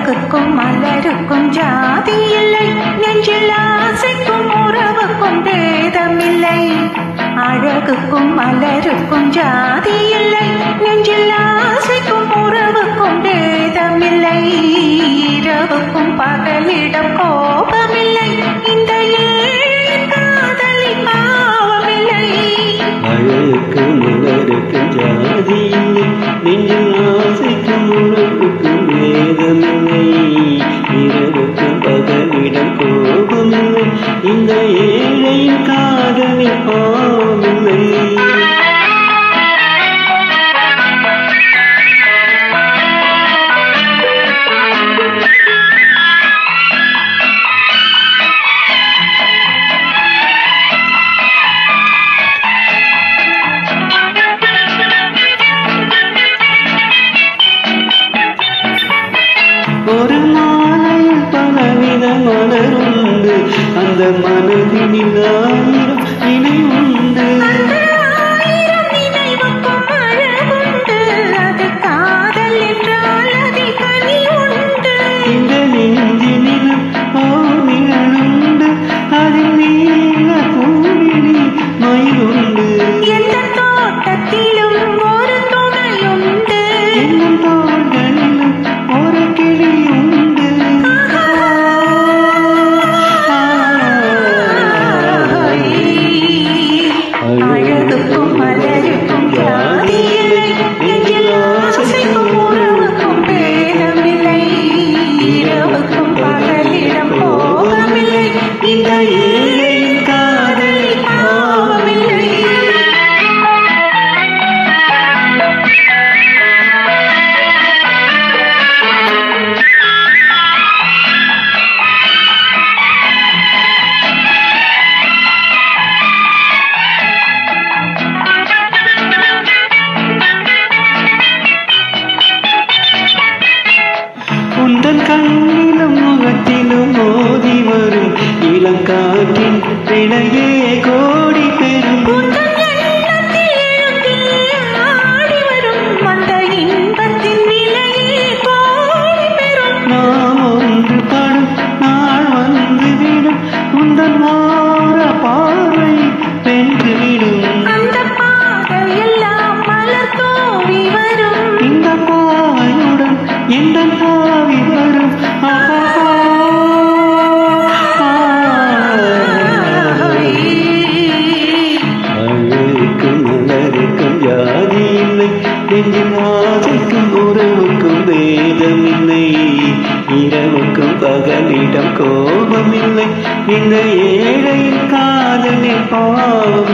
அழகுக்கும் மலருக்கும் ஜாதி இல்லை, நெஞ்சில் ஆசைக்கும் உறவுக்கும் பேதமில்லை. அழகுக்கும் மலருக்கும் ஜாதி இல்லை, நெஞ்சில் ஆசைக்கும் உறவுக்கும் பேதமில்லை. இரவுக்கும் பகலிடம் கோபமில்லை, இந்த காதலி பாவமில்லை. அழகுக்கும் மலருக்கும் ஜாதி இல்லை, நெஞ்சில் ஆசைக்கும் உறவுக்கும் வேதமில்லை. இரவுக்கும் பகலிடம் கோபமில்லை, இந்த ஏழையின் காதலி பாவமில்லை. ஒரு மாலையில் பலவித மலருண்டு, அந்த மனதினில் ஆயிரம் இணை உண்டு. இந்த நெஞ்சினிலும் ஓர் நிழலுண்டு, அதில் நீல பூவிழி மயிலுண்டு. எந்த தோட்டத்திலும் ஒரு துணையுண்டு, என்னும் தோள்களிலும் ஒரு கிளியுண்டு. அழகுக்கும் மலருக்கும் ஜாதி இல்லை, நெஞ்சில் ஆசைக்கும் உறவுக்கும் பேதமில்லை. இரவுக்கும் பகலிடம் கோபமில்லை, இந்த ஏழையின் காதலி பாவமில்லை. உந்தன் கண்ணிலும் முகத்திலும் மோதி வரும் இளங்காற்றின் விலையே கோடி பெறும். நாம் ஒன்று படும் நாள் வந்து விடும், உந்தன் மாற பார்வை வென்றுவிடும். இந்த பாவையுடன் எந்த பாவி வரும். அழகுக்கும் மலருக்கும் ஜாதி இல்லை, நெஞ்சில் ஆசைக்கும் உறவுக்கும் வேதமில்லை. இரவுக்கும் பகலிடம் கோபமில்லை, இந்த ஏழையின் காதலில் பாவம்